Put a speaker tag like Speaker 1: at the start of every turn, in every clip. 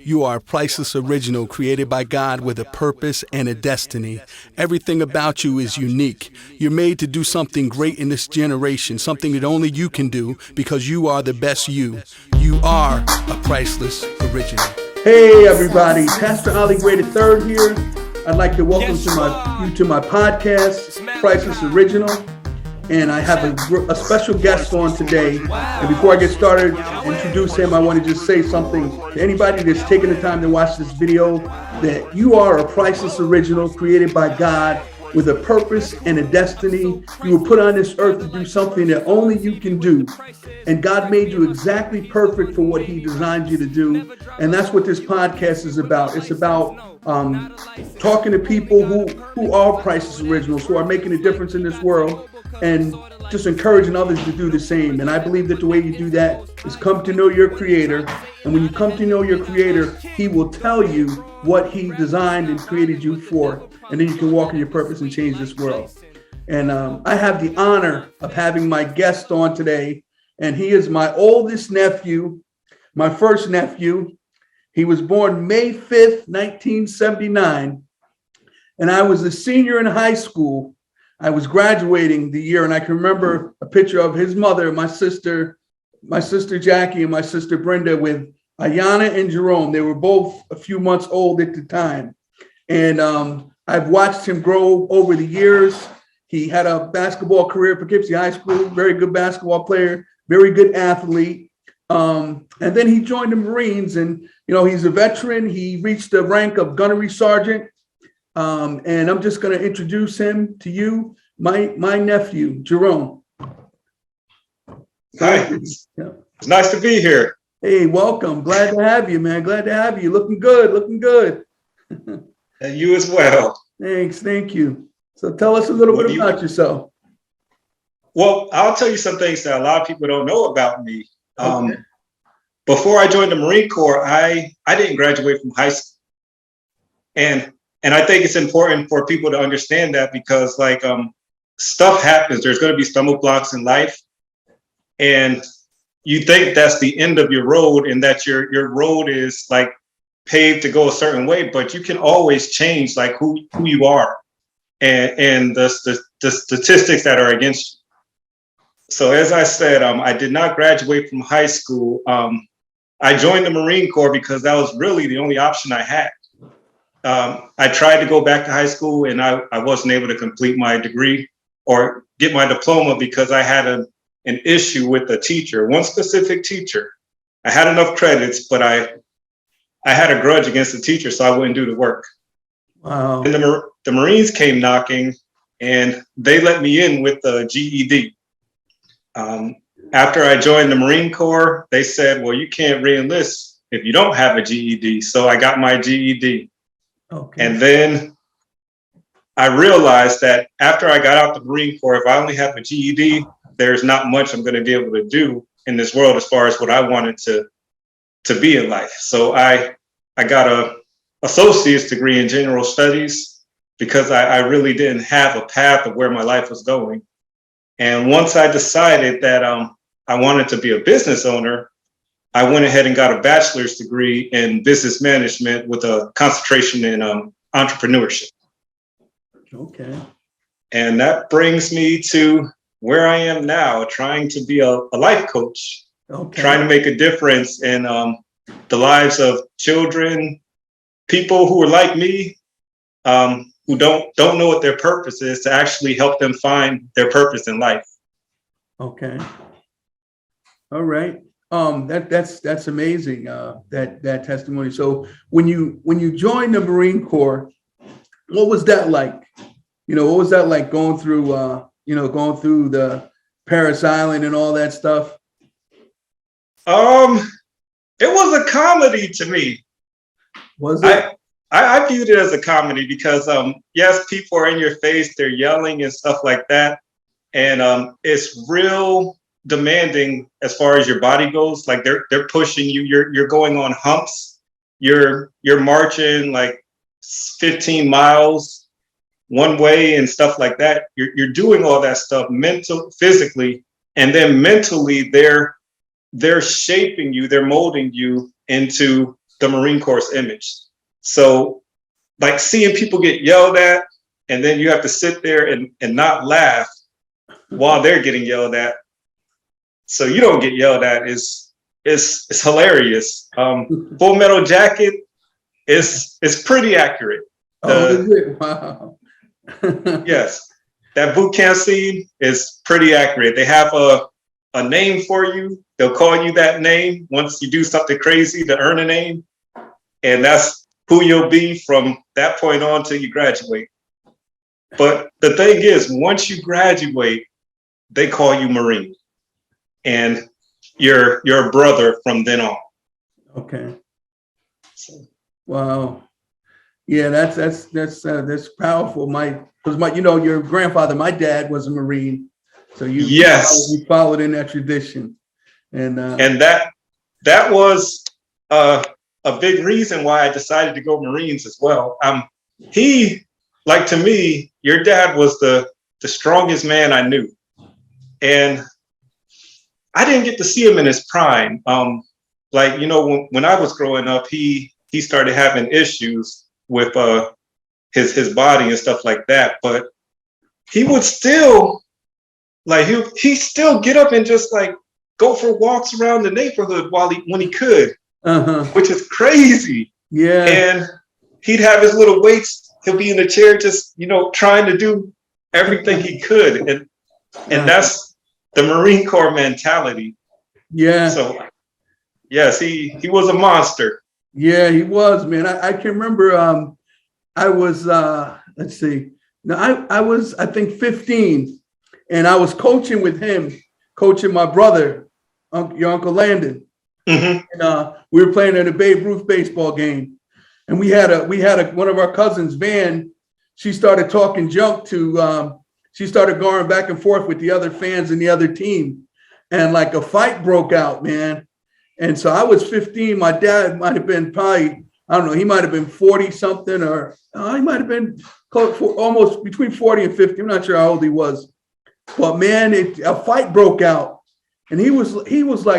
Speaker 1: You are a priceless original created by God with a purpose and a destiny. Everything about you is unique. You're made to do something great in this generation, something that only you can do because you are the best you. You are a priceless original.
Speaker 2: Hey everybody, Pastor Ali Gray III here. I'd like to welcome you to my podcast, Priceless Original. And I have a special guest on today. And before I get started, introduce him, I want to just say something to anybody that's taking the time to watch this video, that you are a priceless original created by God with a purpose and a destiny. You were put on this earth to do something that only you can do. And God made you exactly perfect for what he designed you to do. And that's what this podcast is about. It's about talking to people who are priceless originals, who are making a difference in this world, and just encouraging others to do the same. And I believe that the way you do that is come to know your creator. And when you come to know your creator, he will tell you what he designed and created you for. And then you can walk in your purpose and change this world. And I have the honor of having my guest on today. And he is my oldest nephew, my first nephew. He was born May 5th, 1979. And I was a senior in high school. I was graduating the year, and I can remember a picture of his mother, my sister Jackie and my sister Brenda, with Ayana and Jerome. They were both a few months old at the time. And I've watched him grow over the years. He had a basketball career at Poughkeepsie High School, very good basketball player, very good athlete. And then he joined the Marines, and he's a veteran. He reached the rank of gunnery sergeant. And I'm just going to introduce him to you, my nephew, Jerome.
Speaker 3: Hi, it's nice to be here.
Speaker 2: Hey, welcome. Glad to have you, man. Glad to have you. Looking good.
Speaker 3: And you as well.
Speaker 2: Thanks. Thank you. So tell us a little bit about yourself.
Speaker 3: Well, I'll tell you some things that a lot of people don't know about me.
Speaker 2: Okay.
Speaker 3: Before I joined the Marine Corps, I didn't graduate from high school. And I think it's important for people to understand that, because stuff happens. There's going to be stumble blocks in life. And you think that's the end of your road, and that your road is paved to go a certain way, but you can always change who you are and the statistics that are against you. So as I said, I did not graduate from high school. I joined the Marine Corps because that was really the only option I had. I tried to go back to high school, and I wasn't able to complete my degree or get my diploma because I had an issue with a teacher, one specific teacher. I had enough credits, but I had a grudge against the teacher, so I wouldn't do the work.
Speaker 2: Wow.
Speaker 3: And the Marines came knocking, and they let me in with the GED. After I joined the Marine Corps, they said, well, you can't re-enlist if you don't have a GED. So I got my GED.
Speaker 2: Okay.
Speaker 3: And then I realized that after I got out the Marine Corps, if I only have a GED, there's not much I'm going to be able to do in this world as far as what I wanted to be in life. So I got a associate's degree in general studies because I really didn't have a path of where my life was going. And once I decided that I wanted to be a business owner, I went ahead and got a bachelor's degree in business management with a concentration in entrepreneurship.
Speaker 2: Okay.
Speaker 3: And that brings me to where I am now, trying to be a life coach, trying to make a difference in the lives of children, people who are like me, who don't know what their purpose is, to actually help them find their purpose in life.
Speaker 2: Okay. All right. That's amazing. That testimony. So when you joined the Marine Corps, what was that like? What was that like going through the Paris Island and all that stuff?
Speaker 3: It was a comedy to me.
Speaker 2: Was it?
Speaker 3: I viewed it as a comedy because yes, people are in your face, they're yelling and stuff like that, and it's real demanding as far as your body goes. They're pushing you. You're going on humps. You're marching 15 miles one way and stuff like that. You're doing all that stuff physically, and then mentally they're shaping you. They're molding you into the Marine Corps image. So like seeing people get yelled at, and then you have to sit there and not laugh while they're getting yelled at, so you don't get yelled at, is hilarious. Full Metal Jacket is pretty accurate.
Speaker 2: Oh, is it? Wow.
Speaker 3: Yes, that boot camp scene is pretty accurate. They have a name for you. They'll call you that name once you do something crazy to earn a name, and that's who you'll be from that point on till you graduate. But the thing is, once you graduate, they call you Marine, and you're a brother from then on.
Speaker 2: Okay. Wow. Yeah, that's powerful. Because your grandfather, my dad was a Marine, so you followed in that tradition, and
Speaker 3: that was a big reason why I decided to go Marines as well. To me, your dad was the strongest man I knew, and I didn't get to see him in his prime. When I was growing up, he started having issues with his body and stuff like that. But he would still he still get up and just go for walks around the neighborhood when he could, which is crazy.
Speaker 2: Yeah.
Speaker 3: And he'd have his little weights. He'll be in the chair just trying to do everything he could, and that's the Marine Corps mentality.
Speaker 2: Yeah.
Speaker 3: So yes, he was a monster.
Speaker 2: Yeah, he was, man. I can remember I was let's see. Now I was, I think, 15, and I was coaching with him, coaching my brother, your Uncle Landon.
Speaker 3: Mm-hmm.
Speaker 2: And we were playing in a Babe Ruth baseball game. And we had one of our cousins, Van. She started talking junk to she started going back and forth with the other fans and the other team, and a fight broke out, man. And so I was 15. My dad might have been probably, I don't know, he might have been 40 something, or he might have been almost between 40 and 50. I'm not sure how old he was, but man, a fight broke out, and he was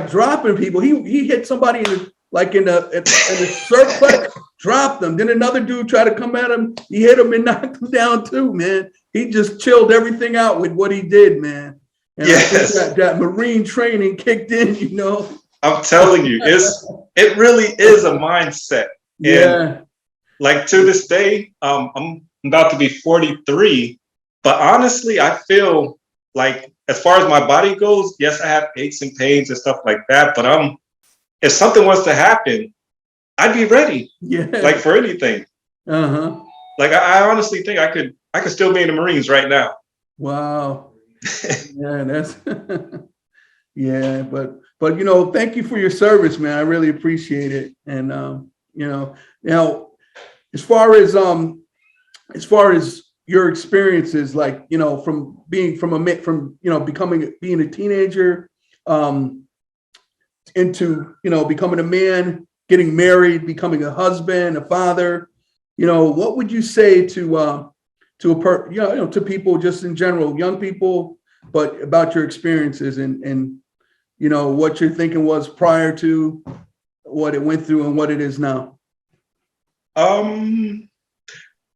Speaker 2: dropping people. He hit somebody in the circlet, dropped them. Then another dude tried to come at him. He hit him and knocked him down too, man. He just chilled everything out with what he did, man. And
Speaker 3: yes.
Speaker 2: I think that Marine training kicked in,
Speaker 3: I'm telling you, it really is a mindset.
Speaker 2: Yeah.
Speaker 3: And to this day, I'm about to be 43, but honestly, I feel as far as my body goes, yes, I have aches and pains and stuff like that, but if something was to happen, I'd be ready.
Speaker 2: Yeah.
Speaker 3: For anything.
Speaker 2: Uh-huh.
Speaker 3: I honestly think I could still be in the Marines right now.
Speaker 2: Wow. Yeah, that's yeah, but thank you for your service, man. I really appreciate it. And now as far as your experiences, from being being a teenager, into becoming a man, getting married, becoming a husband, a father, what would you say to people just in general, young people, but about your experiences and what your thinking was prior to what it went through and what it is now?
Speaker 3: I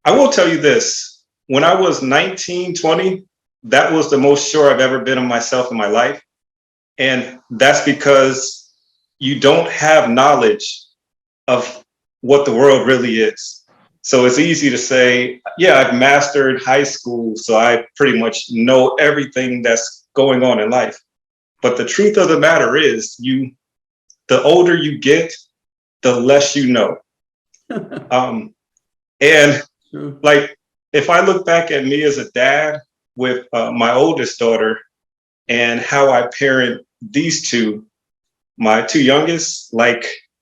Speaker 3: will tell you this. When I was 19, 20, that was the most sure I've ever been of myself in my life. And that's because you don't have knowledge of what the world really is. So it's easy to say, yeah, I've mastered high school, so I pretty much know everything that's going on in life. But the truth of the matter is, the older you get, the less you know. And if I look back at me as a dad with my oldest daughter and how I parent these two, my two youngest,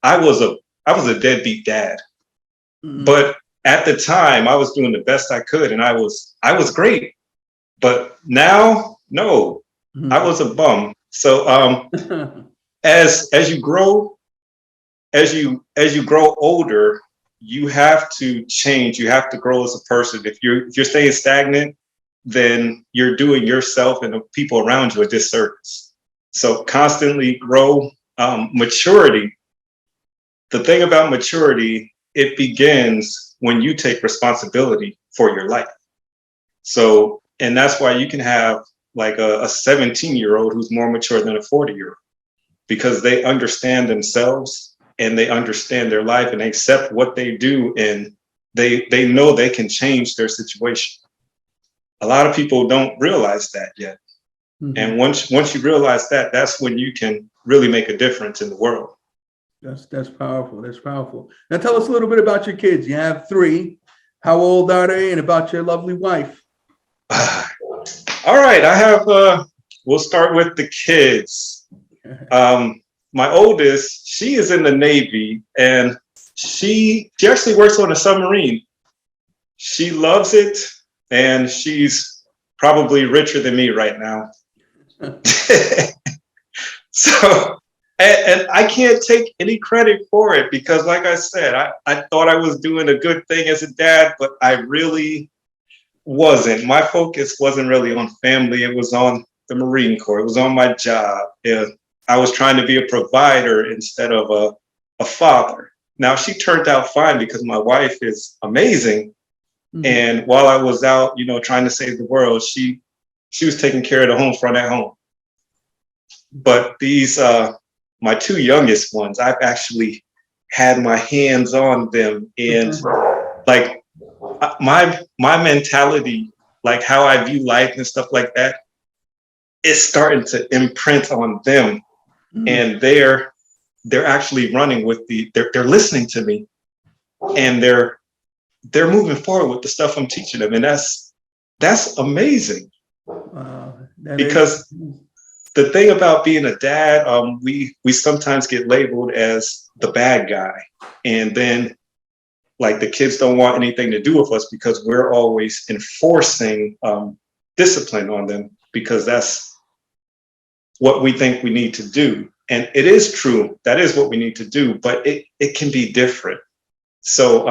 Speaker 3: I was a deadbeat dad. Mm-hmm. But at the time I was doing the best I could, and I was great. But now, no, mm-hmm. I was a bum. So as you grow older, you have to change. You have to grow as a person. If you're staying stagnant, then you're doing yourself and the people around you a disservice. So constantly grow. Maturity the thing about maturity, it begins when you take responsibility for your life. So, and that's why you can have like a 17-year-old who's more mature than a 40-year-old, because they understand themselves and they understand their life and they accept what they do, and they know they can change their situation. A lot of people don't realize that yet. Mm-hmm. And once you realize that, that's when you can really make a difference in the world.
Speaker 2: That's powerful. That's powerful. Now tell us a little bit about your kids. You have 3. How old are they, and about your lovely wife?
Speaker 3: All right, I have. We'll start with the kids. My oldest, she is in the Navy, and she actually works on a submarine. She loves it, and she's probably richer than me right now. So, and I can't take any credit for it, because like I said, I thought I was doing a good thing as a dad, but I really wasn't. My focus wasn't really on family. It was on the Marine Corps. It was on my job. I was trying to be a provider instead of a father. Now, she turned out fine because my wife is amazing. Mm-hmm. And while I was out, trying to save the world, she was taking care of the home front at home. But these, my 2 youngest ones, I've actually had my hands on them, and like my mentality, like how I view life and stuff like that, is starting to imprint on them. Mm-hmm. And they're actually running with they're listening to me, and they're moving forward with the stuff I'm teaching them. And that's amazing. Because the thing about being a dad, we sometimes get labeled as the bad guy. And then like the kids don't want anything to do with us because we're always enforcing discipline on them, because that's what we think we need to do. And it is true. That is what we need to do, but it can be different. So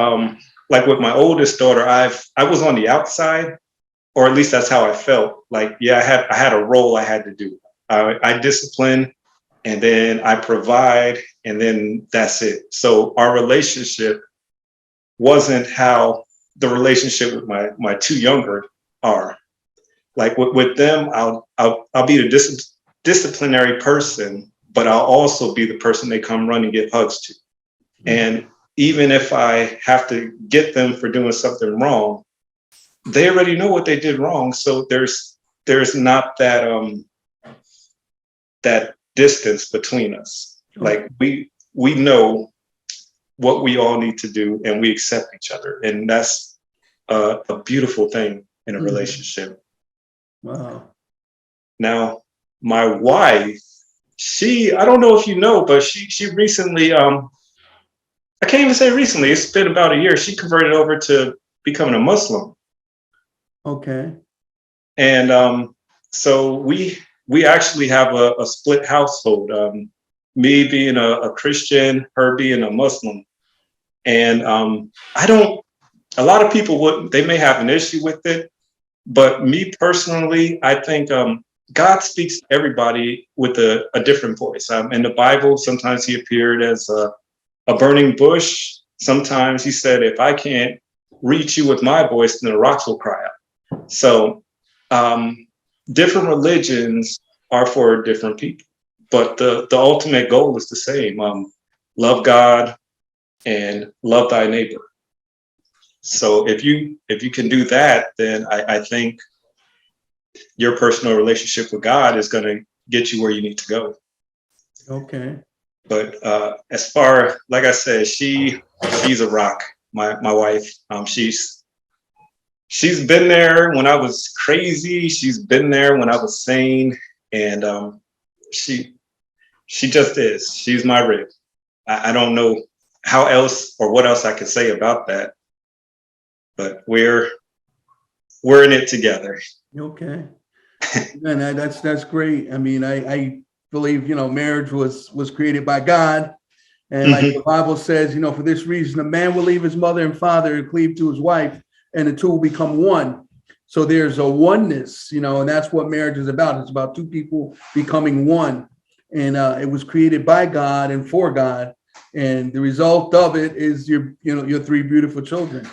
Speaker 3: like with my oldest daughter, I was on the outside, or at least that's how I felt. Like, yeah, I had a role I had to do. I discipline, and then I provide, and then that's it. So our relationship wasn't how the relationship with my 2 younger are. Like with them, I'll be the disciplinary person, but I'll also be the person they come run and give hugs to. And even if I have to get them for doing something wrong, they already know what they did wrong. So there's not that distance between us. Like we know what we all need to do, and we accept each other. And that's a beautiful thing in a relationship.
Speaker 2: Wow.
Speaker 3: Now, my wife, I don't know if you know, but she recently, I can't even say recently, it's been about a year, she converted over to becoming a Muslim.
Speaker 2: Okay.
Speaker 3: And so we actually have a split household, me being a Christian, her being a Muslim. And a lot of people they may have an issue with it, but me personally, I think God speaks to everybody with a different voice. In the Bible, sometimes he appeared as a burning bush. Sometimes he said, if I can't reach you with my voice, then the rocks will cry out. So different religions are for different people, but the ultimate goal is the same. Love God and love thy neighbor. So if you can do that, then I think your personal relationship with God is going to get you where you need to go.
Speaker 2: Okay.
Speaker 3: But as far, like I said, she's a rock. My wife, she's been there when I was crazy. She's been there when I was sane, and she just is. She's my rib. I don't know how else or what else I could say about that, but we're in it together.
Speaker 2: Okay. And that's great. I mean, I believe, marriage was created by God. And like the Bible says, for this reason, a man will leave his mother and father and cleave to his wife, and the 2 will become one. So there's a oneness, and that's what marriage is about. It's about 2 people becoming one. And it was created by God and for God. And the result of it is your three beautiful children,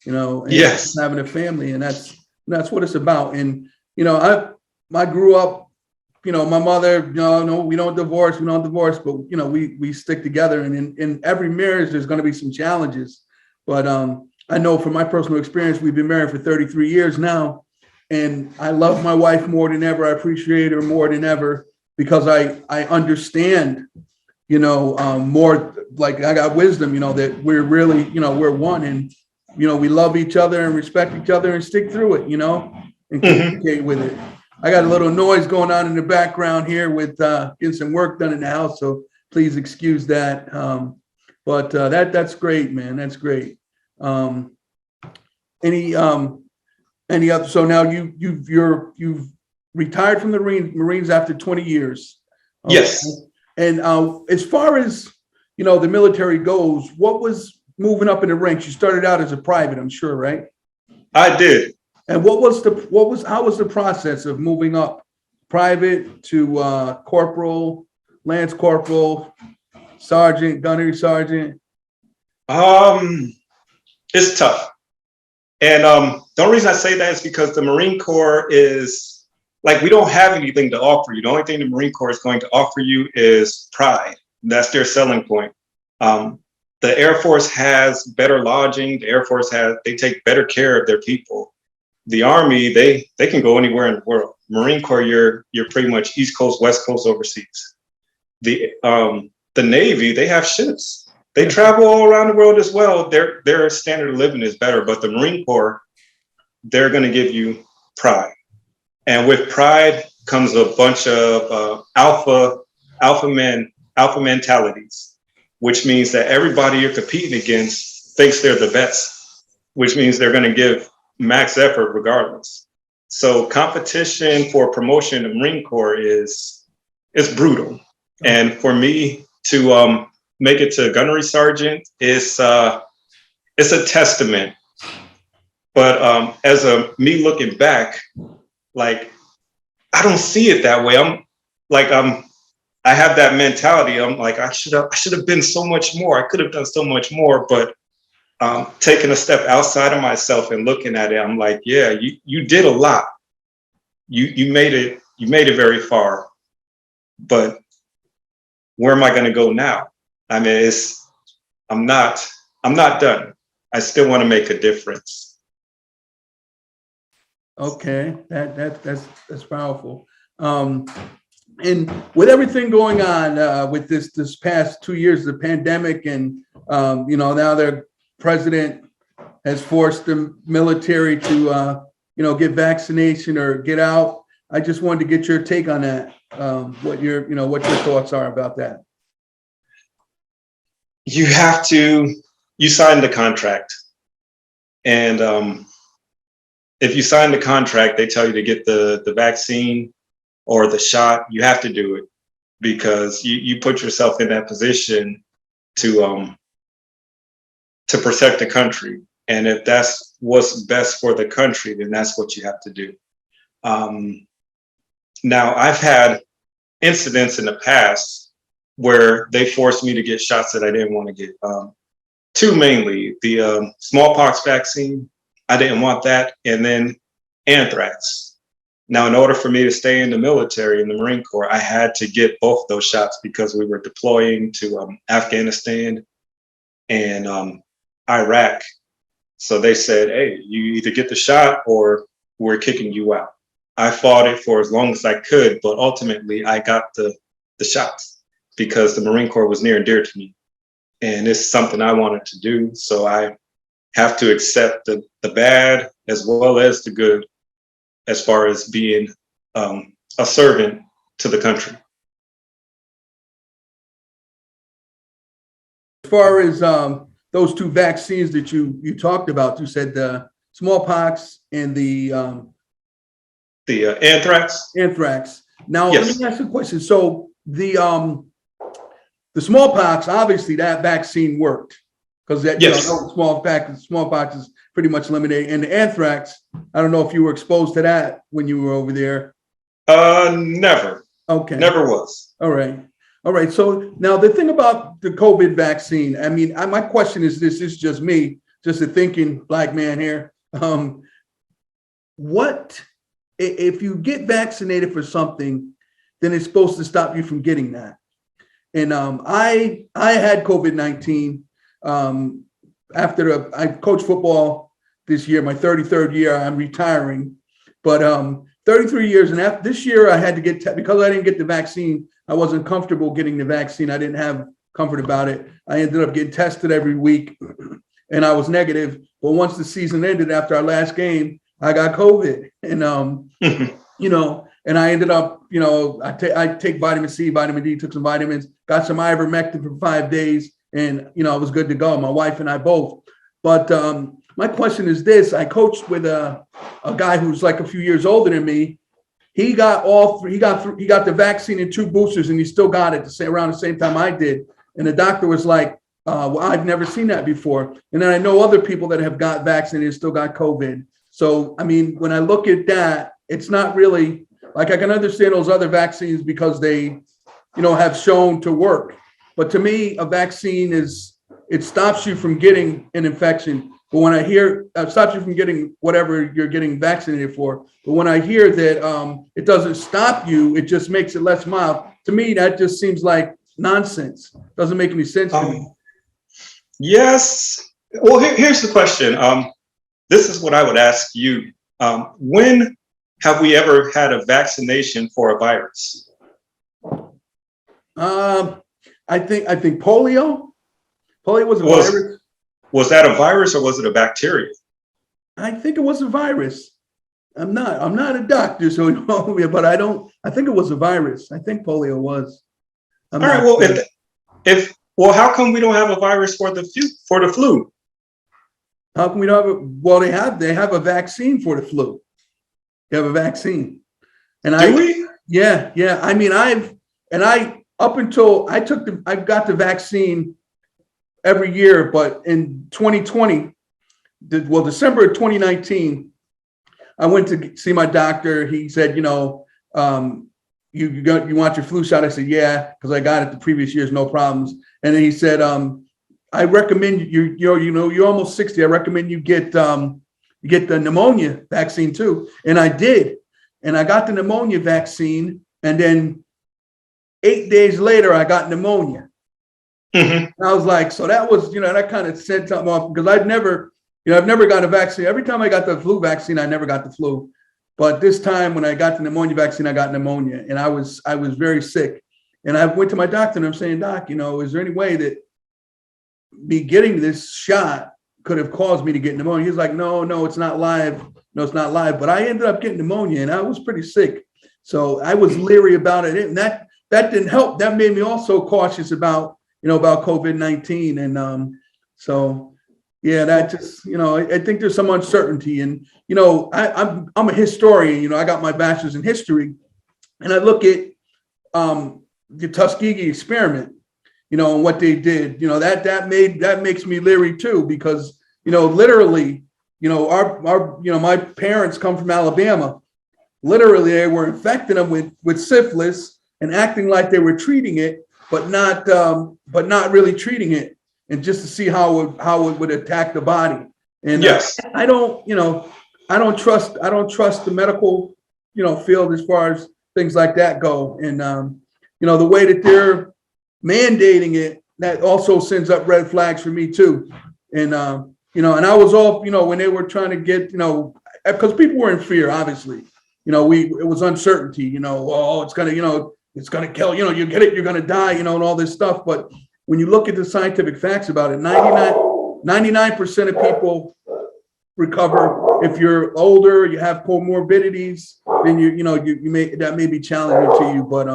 Speaker 2: and
Speaker 3: Yes.
Speaker 2: having a family, and that's what it's about. And I grew up, my mother, no, we don't divorce, but we stick together. And in every marriage, there's going to be some challenges. But I know from my personal experience, we've been married for 33 years now, and I love my wife more than ever. I appreciate her more than ever because I understand, more, like I got wisdom, that we're really, we're one, and, we love each other and respect each other and stick through it, and communicate with it. I got a little noise going on in the background here with getting some work done in the house, so please excuse that. But that's great, man. That's great. Any other? So now you've retired from the Marines after 20 years. Okay.
Speaker 3: Yes.
Speaker 2: And as far as the military goes, what was moving up in the ranks? You started out as a private, I'm sure, right?
Speaker 3: I did.
Speaker 2: And how was the process of moving up private to corporal, lance corporal, sergeant, gunnery sergeant?
Speaker 3: It's tough. And the only reason I say that is because the Marine Corps is like, we don't have anything to offer you. The only thing the Marine Corps is going to offer you is pride. That's their selling point. The Air Force has better lodging. The Air Force they take better care of their people. The Army, they can go anywhere in the world. Marine Corps, you're pretty much East Coast, West Coast, overseas. The Navy, they have ships. They travel all around the world as well. Their standard of living is better, but the Marine Corps, they're going to give you pride. And with pride comes a bunch of alpha mentalities, which means that everybody you're competing against thinks they're the best, which means they're going to give max effort regardless. So competition for promotion in the Marine Corps is brutal. And for me to make it to gunnery sergeant it's a testament. But as me looking back, like, I don't see it that way. I have that mentality. I'm like, I should have been so much more. I could have done so much more. But taking a step outside of myself and looking at it, I'm like, yeah, you did a lot. You made it very far. But where am I going to go now? I mean, I'm not done. I still want to make a difference.
Speaker 2: Okay, that's powerful. And with everything going on with this past 2 years, the pandemic, and now their president has forced the military to get vaccination or get out. I just wanted to get your take on that. What your thoughts are about that.
Speaker 3: You sign the contract, and if you sign the contract, they tell you to get the vaccine or the shot. You have to do it because you put yourself in that position to protect the country. And if that's what's best for the country, then that's what you have to do. Now, I've had incidents in the past where they forced me to get shots that I didn't want to get. Two mainly, the smallpox vaccine, I didn't want that, and then anthrax. Now, in order for me to stay in the military, in the Marine Corps, I had to get both those shots because we were deploying to Afghanistan and Iraq. So they said, hey, you either get the shot or we're kicking you out. I fought it for as long as I could, but ultimately I got the shots because the Marine Corps was near and dear to me. And it's something I wanted to do. So I have to accept the bad as well as the good as far as being a servant to the country.
Speaker 2: As far as those two vaccines that you talked about, you said the smallpox and the
Speaker 3: anthrax.
Speaker 2: Anthrax. Now,
Speaker 3: yes.
Speaker 2: Let me ask you a question. So the smallpox, obviously, that vaccine worked because that
Speaker 3: yes.
Speaker 2: smallpox is pretty much eliminated. And the anthrax, I don't know if you were exposed to that when you were over there.
Speaker 3: Never.
Speaker 2: Okay.
Speaker 3: Never was.
Speaker 2: All right. All right. So now the thing about the COVID vaccine, I mean, my question is this is just me, just a thinking black man here. What if you get vaccinated for something, then it's supposed to stop you from getting that? And I had COVID-19 after I coached football this year, my 33rd year. I'm retiring, but 33 years, and after this year, I had to get because I didn't get the vaccine. I wasn't comfortable getting the vaccine. I didn't have comfort about it. I ended up getting tested every week, and I was negative. But once the season ended, after our last game, I got COVID, and you know, and I ended up, you know, I take vitamin C, vitamin D, took some vitamins, got some ivermectin for 5 days, and you know, I was good to go. My wife and I both. But my question is this: I coached with a guy who's like a few years older than me. He got all three. He got the vaccine and 2 boosters, and he still got it around the same time I did. And the doctor was like, "Well, I've never seen that before." And then I know other people that have got vaccinated and still got COVID. So I mean, when I look at that, it's not really like I can understand those other vaccines because they, you know, have shown to work. But to me, a vaccine it stops you from getting an infection. But when I hear it stops you from getting whatever you're getting vaccinated for. But when I hear that it doesn't stop you, it just makes it less mild. To me, that just seems like nonsense. Doesn't make any sense to me.
Speaker 3: Yes. Well, here's the question. This is what I would ask you. When have we ever had a vaccination for a virus?
Speaker 2: I think polio. Polio was a virus.
Speaker 3: Was that a virus or was it a bacteria?
Speaker 2: I think it was a virus. I'm not a doctor, so but I think it was a virus. I think polio was.
Speaker 3: All right. Well, how come we don't have a virus for the flu?
Speaker 2: How come we don't have it? Well, they have a vaccine for the flu. They have a vaccine. And
Speaker 3: Do we?
Speaker 2: Yeah. I mean, up until I got the vaccine every year, but in 2020, December of 2019, I went to see my doctor. He said, you know, you want your flu shot? I said, yeah, because I got it the previous years, no problems. And then he said, I recommend you're almost 60. I recommend you get the pneumonia vaccine too. And I did. And I got the pneumonia vaccine. And then 8 days later, I got pneumonia. Mm-hmm. And I was like, so that was, you know, that kind of said something off because I've never got a vaccine. Every time I got the flu vaccine, I never got the flu. But this time when I got the pneumonia vaccine, I got pneumonia and I was very sick. And I went to my doctor and I'm saying, Doc, you know, is there any way that me getting this shot could have caused me to get pneumonia? He's like, no, it's not live. No, it's not live. But I ended up getting pneumonia and I was pretty sick. So I was leery about it. And that didn't help. That made me also cautious about COVID-19. And so, yeah, that just, you know, I think there's some uncertainty. And, you know, I'm a historian, you know, I got my bachelor's in history. And I look at the Tuskegee Experiment, you know, and what they did, you know, that makes me leery too, because, you know, literally, you know, our you know, my parents come from Alabama. Literally, they were infecting them with syphilis and acting like they were treating it, but not really treating it, and just to see how it would attack the body. And
Speaker 3: yes,
Speaker 2: I don't trust the medical, you know, field as far as things like that go. And you know, the way that they're mandating it, that also sends up red flags for me too. And you know, and I was all, you know, when they were trying to get, you know, because people were in fear, obviously, you know, it was uncertainty, you know, oh, it's gonna kill, you know, you get it, you're gonna die, you know, and all this stuff. But when you look at the scientific facts about it, 99% of people recover. If you're older, you have comorbidities, then that may be challenging to you. But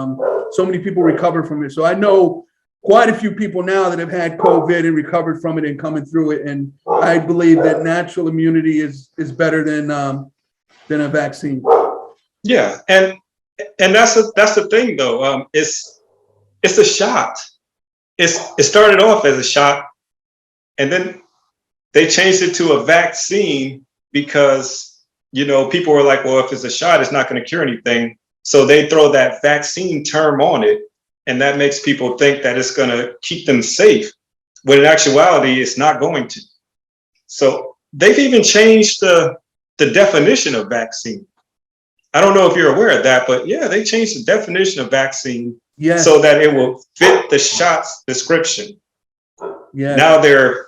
Speaker 2: so many people recover from it. So I know quite a few people now that have had COVID and recovered from it and coming through it. And I believe that natural immunity is better than a vaccine.
Speaker 3: Yeah, and that's the thing though. It's a shot. It started off as a shot, and then they changed it to a vaccine because, you know, people were like, well, if it's a shot, it's not going to cure anything. So they throw that vaccine term on it. And that makes people think that it's going to keep them safe, when in actuality, it's not going to. So they've even changed the definition of vaccine. I don't know if you're aware of that, but yeah, they changed the definition of vaccine so that it will fit the shot's description. Yeah. Now they're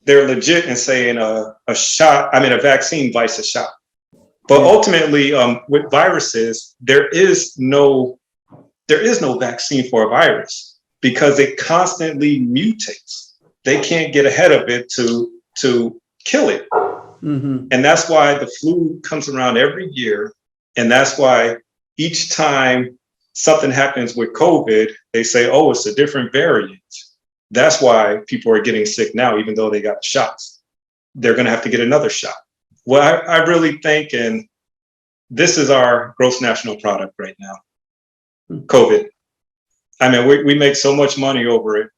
Speaker 3: legit in saying a vaccine vice a shot. But ultimately, with viruses, there is no vaccine for a virus because it constantly mutates. They can't get ahead of it to kill it. Mm-hmm. And that's why the flu comes around every year. And that's why each time something happens with COVID, they say, oh, it's a different variant. That's why people are getting sick now, even though they got shots. They're going to have to get another shot. Well, I really think, and this is our gross national product right now, COVID. I mean, we make so much money over it.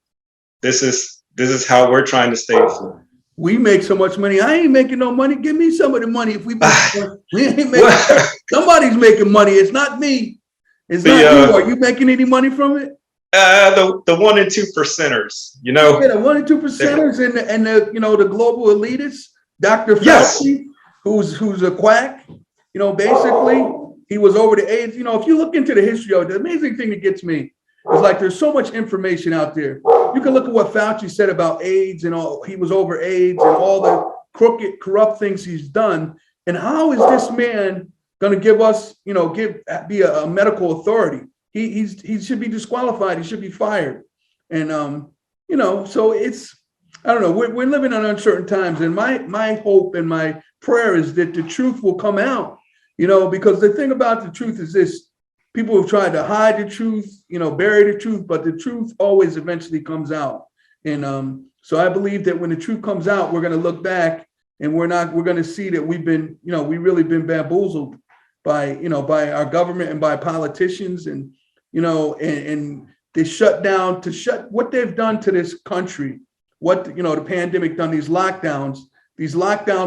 Speaker 3: This is how we're trying to stay afloat.
Speaker 2: We make so much money. I ain't making no money. Give me some of the money. If we ain't making somebody's making money. It's not me. It's not you. Are you making any money from it?
Speaker 3: The 1% and 2%ers, you know.
Speaker 2: Yeah, the 1% and 2%ers and the global elitists. Dr. Fauci, who's a quack. You know, basically, he was over the AIDS. You know, if you look into the history of it, the amazing thing that gets me is like there's so much information out there. You can look at what Fauci said about AIDS and all. He was over AIDS and all the crooked, corrupt things he's done. And how is this man going to give us, be a medical authority? He should be disqualified. He should be fired. And so it's, I don't know. We're living in uncertain times, and my hope and my prayer is that the truth will come out. Because the thing about the truth is this: people have tried to hide the truth, bury the truth, but the truth always eventually comes out. And so I believe that when the truth comes out, we're going to look back and we're going to see that we've been, we really been bamboozled by our government and by politicians, and they shut what they've done to this country, what, the pandemic done, these lockdowns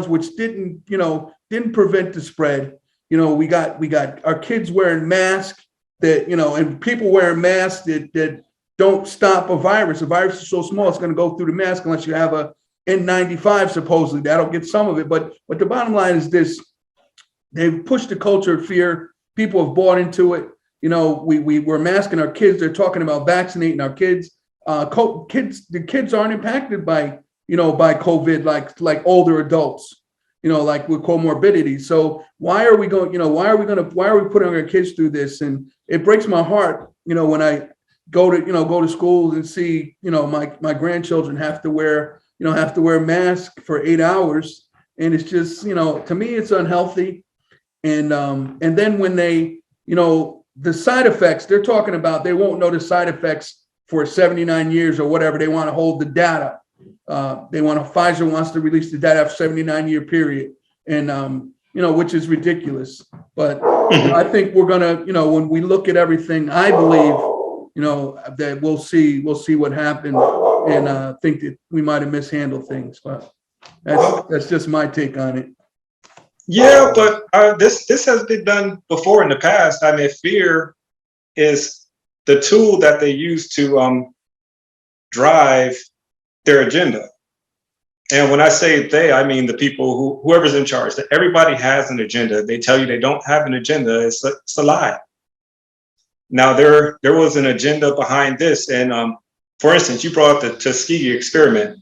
Speaker 2: which didn't prevent the spread. We got our kids wearing masks that, and people wearing masks that don't stop a virus. A virus is so small, it's going to go through the mask unless you have a N95, supposedly. That'll get some of it. But the bottom line is this: they've pushed the culture of fear. People have bought into it. We're masking our kids. They're talking about vaccinating our kids. The kids aren't impacted by COVID like older adults. Like with comorbidity. So why are we putting our kids through this? And it breaks my heart, when I go to schools and see, my grandchildren have to wear masks for 8 hours. And it's just, to me, it's unhealthy. And then when they, the side effects, they're talking about, they won't know the side effects for 79 years or whatever. They want to hold the data. Pfizer wants to release the data after 79-year period, and which is ridiculous. But I think we're gonna, when we look at everything, I believe, that we'll see what happened, and think that we might have mishandled things. But that's just my take on it.
Speaker 3: Yeah, but this has been done before in the past. I mean, fear is the tool that they use to drive their agenda. And when I say they, I mean the people whoever's in charge. That everybody has an agenda. They tell you they don't have an agenda. It's a lie. Now there was an agenda behind this. And for instance, you brought up the Tuskegee Experiment.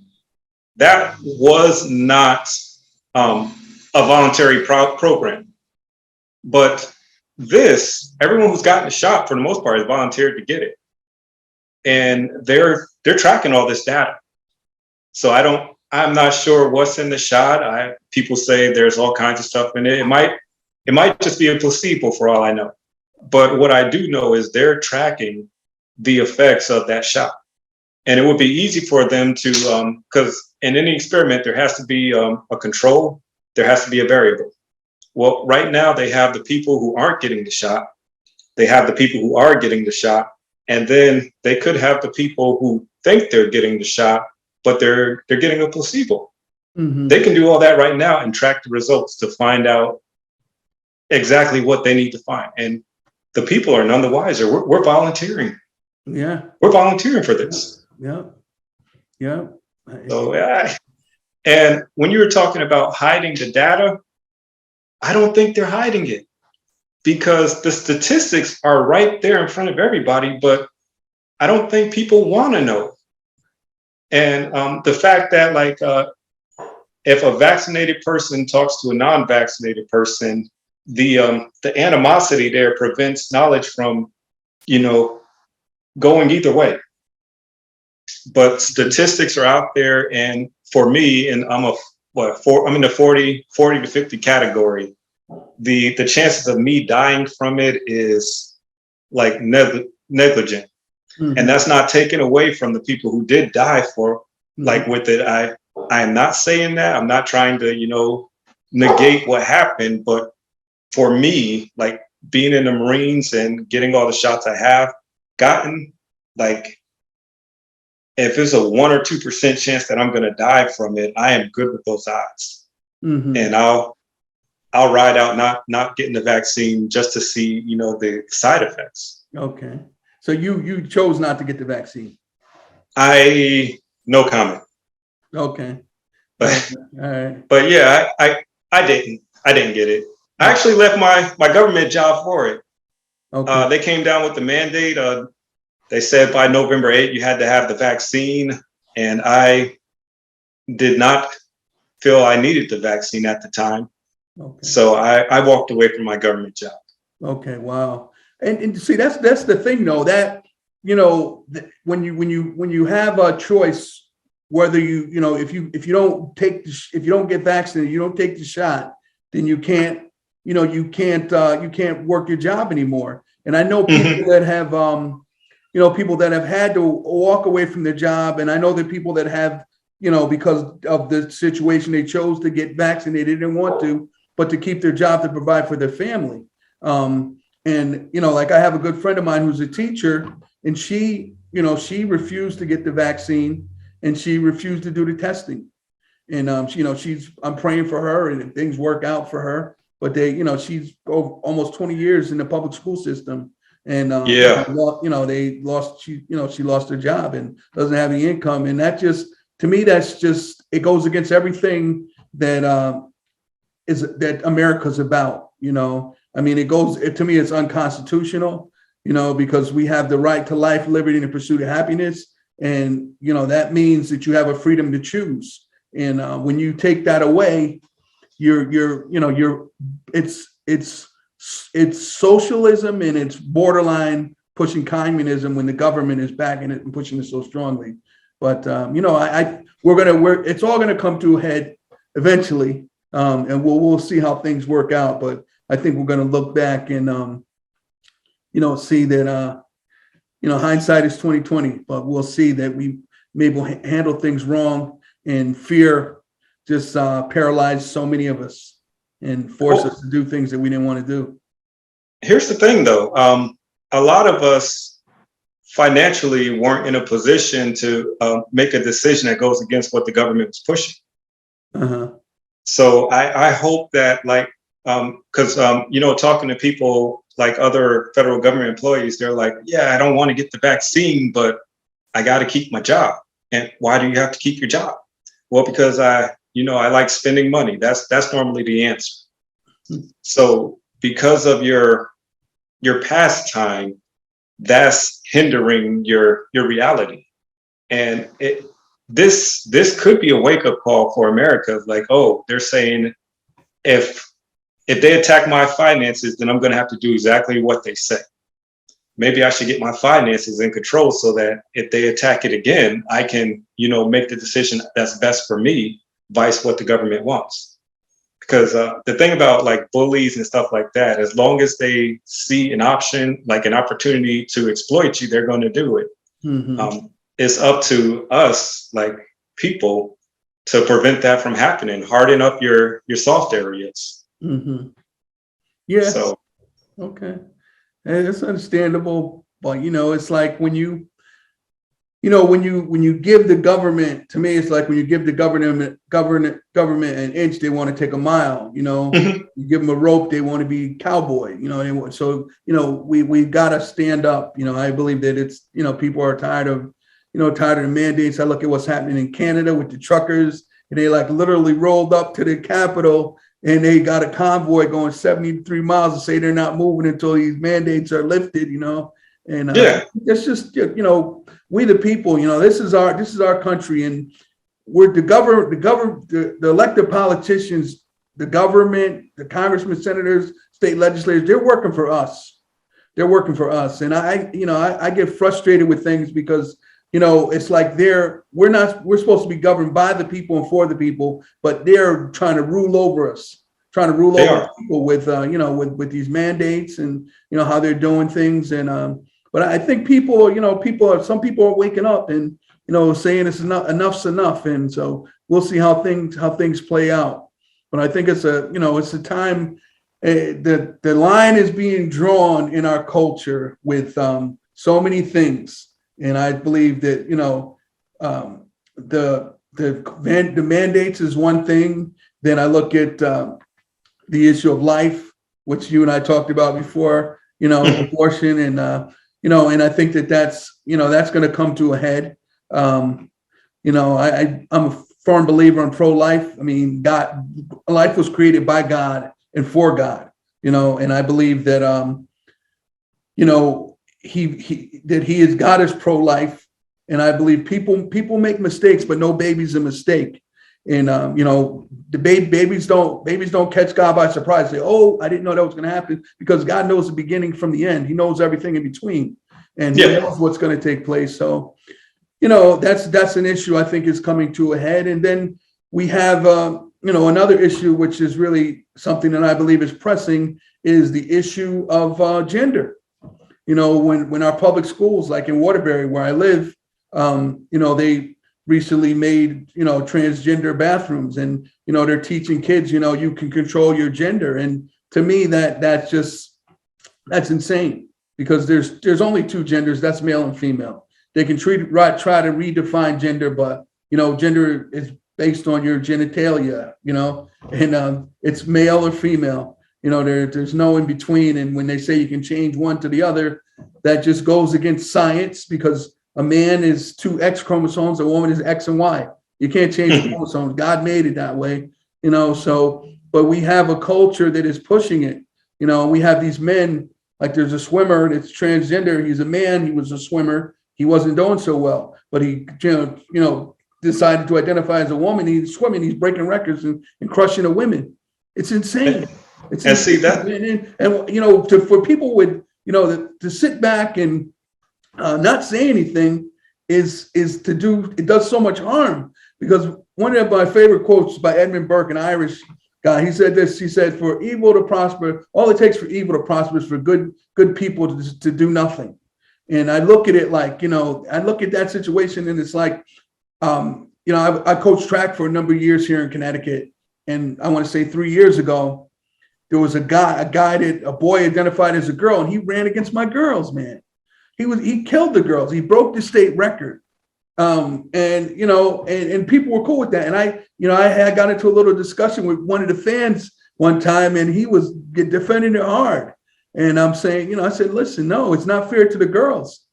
Speaker 3: That was not a voluntary program. But everyone who's gotten a shot for the most part has volunteered to get it. And they're tracking all this data. So I'm not sure what's in the shot. People say there's all kinds of stuff in it. It might just be a placebo for all I know. But what I do know is they're tracking the effects of that shot. And it would be easy for them to, because in any experiment, there has to be a control. There has to be a variable. Well, right now they have the people who aren't getting the shot. They have the people who are getting the shot. And then they could have the people who think they're getting the shot, but they're getting a placebo. Mm-hmm. They can do all that right now and track the results to find out exactly what they need to find. And the people are none the wiser. We're volunteering.
Speaker 2: Yeah.
Speaker 3: We're volunteering for this.
Speaker 2: Yeah. Yeah.
Speaker 3: So, and when you were talking about hiding the data, I don't think they're hiding it because the statistics are right there in front of everybody, but I don't think people want to know. And the fact that if a vaccinated person talks to a non-vaccinated person, the animosity there prevents knowledge from, going either way. But statistics are out there, and for me, and I'm in the 40 to 50 category. The chances of me dying from it is like negligent, and that's not taken away from the people who did die with it. I am not saying that. I'm not trying to negate what happened, but for me, like being in the Marines and getting all the shots I have gotten, like if it's a 1 or 2% chance that I'm going to die from it, I am good with those odds, and I'll ride out not getting the vaccine just to see the side effects.
Speaker 2: Okay, so you chose not to get the vaccine.
Speaker 3: No comment.
Speaker 2: Okay,
Speaker 3: but
Speaker 2: all right.
Speaker 3: But yeah, I didn't get it. I actually left my government job for it.
Speaker 2: Okay.
Speaker 3: They came down with the mandate. They said by November 8th, you had to have the vaccine. And I did not feel I needed the vaccine at the time.
Speaker 2: Okay.
Speaker 3: So I walked away from my government job.
Speaker 2: Okay. Wow. And see, that's the thing, though, that, when you have a choice, whether if you don't get vaccinated, you don't take the shot, then you can't work your job anymore. And I know people that have, people that have had to walk away from their job. And I know that people that have, because of the situation, they chose to get vaccinated, didn't want to, but to keep their job to provide for their family. And, like I have a good friend of mine who's a teacher, and she refused to get the vaccine, and she refused to do the testing. And, I'm praying for her, and if things work out for her, but she's almost 20 years in the public school system. And, she lost her job and doesn't have any income. And that to me, it goes against everything that that America's about. I mean, to me, it's unconstitutional, because we have the right to life, liberty, and the pursuit of happiness. And, that means that you have a freedom to choose. And when you take that away, it's socialism, and it's borderline pushing communism when the government is backing it and pushing it so strongly. But, it's all going to come to a head eventually. And we'll see how things work out. But I think we're going to look back and, see that, hindsight is 2020, but we'll see that we maybe handle things wrong, and fear just paralyzed so many of us and forced us to do things that we didn't want to do.
Speaker 3: Here's the thing, though. A lot of us financially weren't in a position to make a decision that goes against what the government was pushing. So I hope that, because, talking to people like other federal government employees, they're like, yeah, I don't want to get the vaccine, but I got to keep my job. And why do you have to keep your job? Well, because I like spending money. That's normally the answer. So because of your pastime, that's hindering your reality. And this could be a wake-up call for America. Like, oh, they're saying if they attack my finances, then I'm going to have to do exactly what they say. Maybe I should get my finances in control so that if they attack it again, I can, make the decision that's best for me, vice what the government wants. Because the thing about like bullies and stuff like that, as long as they see an option, like an opportunity to exploit you, they're going to do it. It's up to us, like people, to prevent that from happening. Harden up your soft areas.
Speaker 2: Yeah.
Speaker 3: So,
Speaker 2: okay. And it's understandable, but it's like when when you give the government, to me, it's like when you give the government an inch, they want to take a mile.
Speaker 3: Mhm.
Speaker 2: You give them a rope, they want to be cowboy. So we got to stand up. I believe that it's people are tired of the mandates. I look at what's happening in Canada with the truckers, and they like literally rolled up to the Capitol, and they got a convoy going 73 miles to say they're not moving until these mandates are lifted. And
Speaker 3: Yeah.
Speaker 2: it's just we the people, this is our country, and we're the elected politicians, the government, the congressmen, senators, state legislators, they're working for us. And I get frustrated with things because it's like we're supposed to be governed by the people and for the people, but they're trying to rule over us,
Speaker 3: They are.
Speaker 2: people with with these mandates and how they're doing things. And but I think some people are waking up and saying it's enough's enough. And so we'll see how things play out. But I think it's a time. The line is being drawn in our culture with so many things. And I believe that the mandates is one thing. Then I look at the issue of life, which you and I talked about before. Abortion, and and I think that's going to come to a head. I'm a firm believer in pro-life. I mean, life was created by God and for God. And I believe that God is pro-life, and I believe people make mistakes, but no baby's a mistake. And the babies don't catch God by surprise. Say, "Oh, I didn't know that was going to happen," because God knows the beginning from the end. He knows everything in between, and He knows what's going to take place. So, that's an issue I think is coming to a head. And then we have another issue, which is really something that I believe is pressing, is the issue of gender. When our public schools, like in Waterbury, where I live, they recently made, transgender bathrooms, and, they're teaching kids, you can control your gender. And to me, that's insane, because there's only two genders, that's male and female. They can try to redefine gender, but, gender is based on your genitalia, and it's male or female. There's no in between. And when they say you can change one to the other, that just goes against science, because a man is two X chromosomes, a woman is X and Y. You can't change chromosomes. God made it that way, so, but we have a culture that is pushing it. We have these men, like there's a swimmer that's transgender. He's a man. He was a swimmer. He wasn't doing so well, but he, decided to identify as a woman. He's swimming. He's breaking records and crushing the women. It's insane.
Speaker 3: And see that,
Speaker 2: and for people with to sit back and not say anything is it does so much harm. Because one of my favorite quotes by Edmund Burke, an Irish guy, he said this. He said, "For evil to prosper, all it takes for evil to prosper is for good people to do nothing." And I look at it like, I look at that situation, and it's like, I coached track for a number of years here in Connecticut, and I want to say 3 years ago, there was a boy identified as a girl, and he ran against my girls, man. He killed the girls. He broke the state record. And people were cool with that. And I got into a little discussion with one of the fans one time, and he was defending it hard. And I'm saying, I said, listen, no, it's not fair to the girls.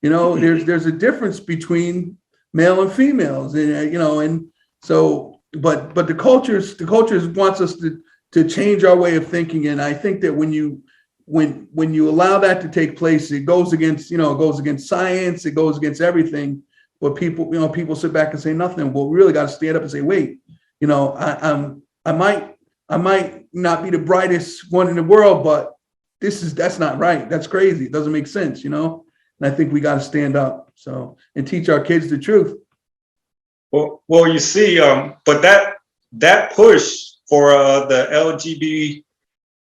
Speaker 2: There's a difference between male and females, and so, but the culture wants us to change our way of thinking. And I think that when you allow that to take place, it goes against science, it goes against everything. But people sit back and say nothing. Well, we really got to stand up and say, wait, I might not be the brightest one in the world, but that's not right. That's crazy. It doesn't make sense, And I think we got to stand up, and teach our kids the truth.
Speaker 3: well, you see, but that push for the LGBT,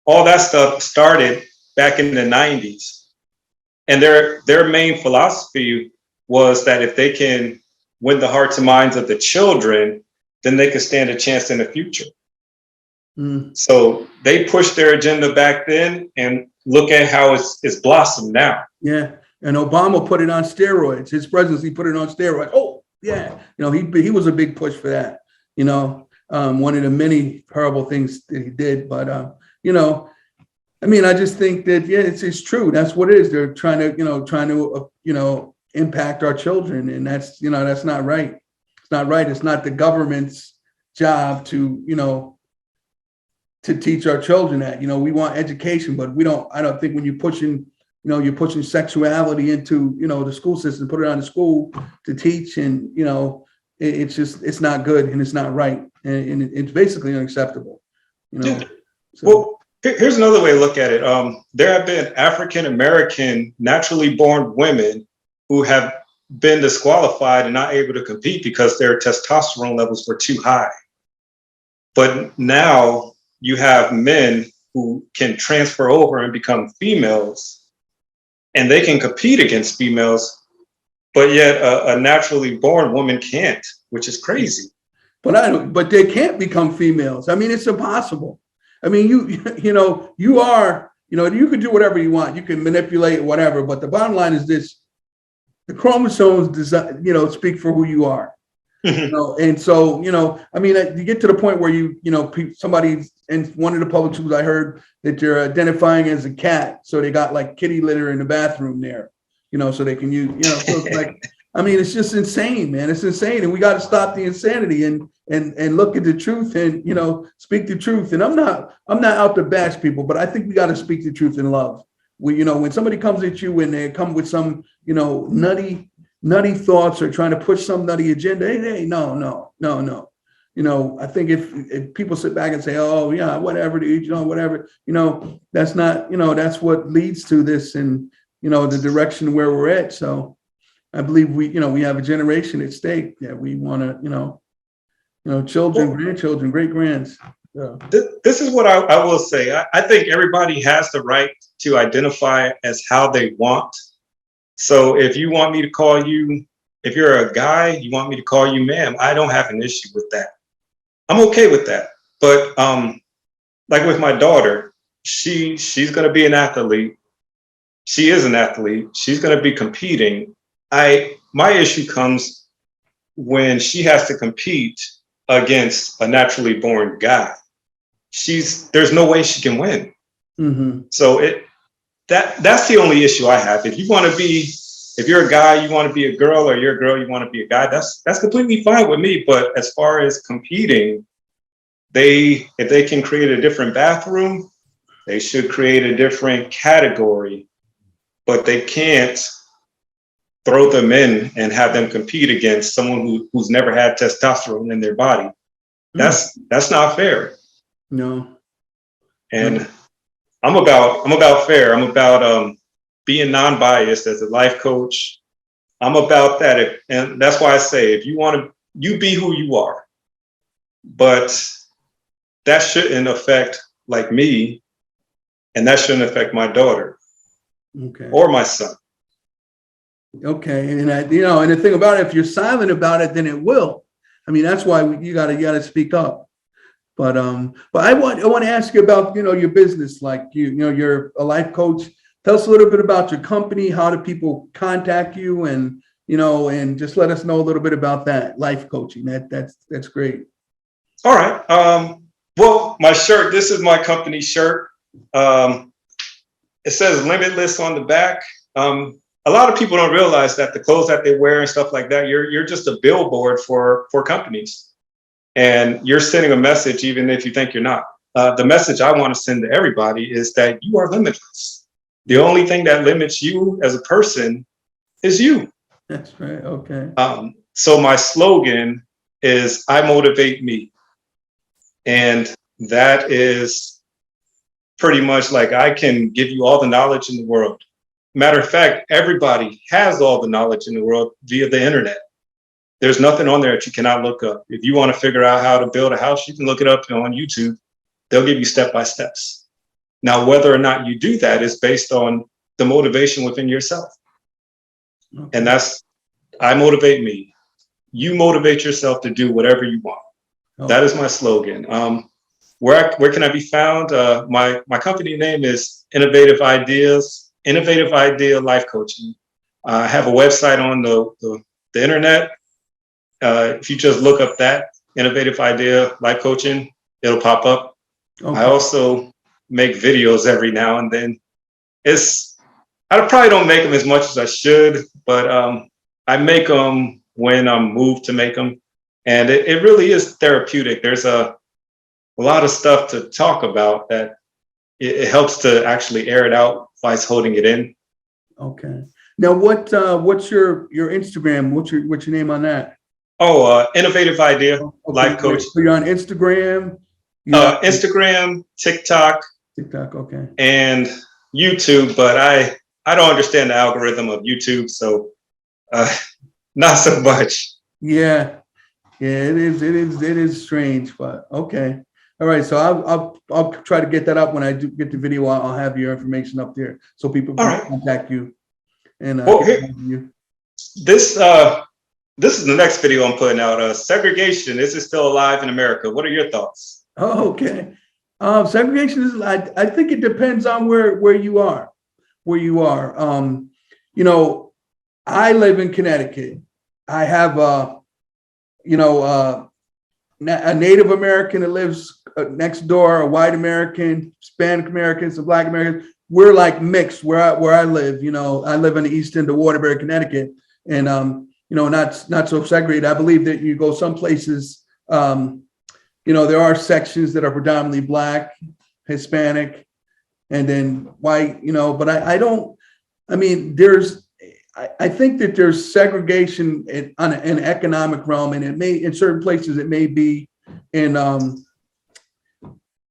Speaker 3: all that stuff started back in the 90s. And their main philosophy was that if they can win the hearts and minds of the children, then they could stand a chance in the future. So they pushed their agenda back then, and look at how it's blossomed now.
Speaker 2: Yeah. And Obama put it on steroids. His presidency put it on steroids. Oh, yeah. He was a big push for that. One of the many horrible things that he did. But, I just think that, yeah, it's true. That's what it is. They're trying to impact our children. And that's not right. It's not right. It's not the government's job to teach our children that. We want education, but I don't think when you're pushing sexuality into, the school system, put it on the school to teach, and, it's not good and it's not right. And it's basically unacceptable, So.
Speaker 3: Well, here's another way to look at it. There have been African-American naturally born women who have been disqualified and not able to compete because their testosterone levels were too high. But now you have men who can transfer over and become females, and they can compete against females, but yet a naturally born woman can't, which is crazy.
Speaker 2: But they can't become females. It's impossible. You can do whatever you want. You can manipulate whatever, but the bottom line is this: the chromosomes speak for who you are. And so, you get to the point where somebody in one of the public schools, I heard that they're identifying as a cat. So they got like kitty litter in the bathroom there, so they can use, so it's like, it's just insane, man. It's insane. And we got to stop the insanity and look at the truth and, speak the truth. And I'm not out to bash people, but I think we got to speak the truth in love. When somebody comes at you and they come with some, nutty thoughts or trying to push some nutty agenda, hey, no. I think if people sit back and say, oh yeah, whatever, whatever, that's not, that's what leads to this and, the direction where we're at. So I believe we have a generation at stake that we want to, children, grandchildren, great grands. Yeah.
Speaker 3: This is what I will say. I think everybody has the right to identify as how they want. So if you want me to call you, if you're a guy, you want me to call you ma'am, I don't have an issue with that. I'm okay with that. But like with my daughter, she's going to be an athlete. She is an athlete. She's going to be competing. My issue comes when she has to compete against a naturally born guy. There's no way she can win. Mm-hmm. So that's the only issue I have. If you're a guy, you want to be a girl, or you're a girl, you want to be a guy, that's completely fine with me. But as far as competing, if they can create a different bathroom, they should create a different category, but they can't throw them in and have them compete against someone who's never had testosterone in their body. That's not fair.
Speaker 2: No.
Speaker 3: And I'm about fair. I'm about being non-biased as a life coach. I'm about that. And that's why I say, if you want to, you be who you are, but that shouldn't affect like me, and that shouldn't affect my daughter or my son.
Speaker 2: Okay. And and the thing about it, if you're silent about it, then it will. That's why you gotta speak up. But I want to ask you about, your business, like you're a life coach. Tell us a little bit about your company. How do people contact you? And, and just let us know a little bit about that life coaching. That's great.
Speaker 3: All right. Well, my shirt, this is my company shirt. It says Limitless on the back. A lot of people don't realize that the clothes that they wear and stuff like that, you're just a billboard for companies. And you're sending a message, even if you think you're not. The message I want to send to everybody is that you are limitless. The only thing that limits you as a person is you.
Speaker 2: That's right. Okay.
Speaker 3: So my slogan is, I motivate me. And that is pretty much like, I can give you all the knowledge in the world. Matter of fact, everybody has all the knowledge in the world via the internet. There's nothing on there that you cannot look up. If you want to figure out how to build a house, you can look it up on YouTube. They'll give you step-by-steps. Now, whether or not you do that is based on the motivation within yourself. Okay. And that's, I motivate me. You motivate yourself to do whatever you want. Okay. That is my slogan. Where can I be found? My company name is Innovative Idea Life Coaching. I have a website on the internet. If you just look up that innovative idea life coaching, it'll pop up.
Speaker 2: Okay.
Speaker 3: I also make videos every now and then. I probably don't make them as much as I should, but I make them when I'm moved to make them. And it really is therapeutic. There's a lot of stuff to talk about that it helps to actually air it out while it's holding it in.
Speaker 2: Okay. Now, what's your Instagram? What's your name on that?
Speaker 3: Oh, innovative idea life coach.
Speaker 2: So you're on Instagram.
Speaker 3: Instagram, TikTok,
Speaker 2: okay,
Speaker 3: and YouTube. But I don't understand the algorithm of YouTube, so not so much.
Speaker 2: Yeah, it is strange, but okay. All right, so I'll try to get that up when I do get the video. I'll have your information up there so people can contact you and you.
Speaker 3: This is the next video I'm putting out. Segregation, is it still alive in America? What are your thoughts?
Speaker 2: Oh, okay. Segregation is. I think it depends on where you are. I live in Connecticut. I have a Native American that lives next door, a white American, Hispanic Americans, some Black Americans. We're like mixed where I live. I live in the east end of Waterbury, Connecticut, and not so segregated. I believe that you go some places. There are sections that are predominantly Black, Hispanic, and then white. But I don't. I mean, I think that there's segregation in an economic realm, and it may in certain places it may be in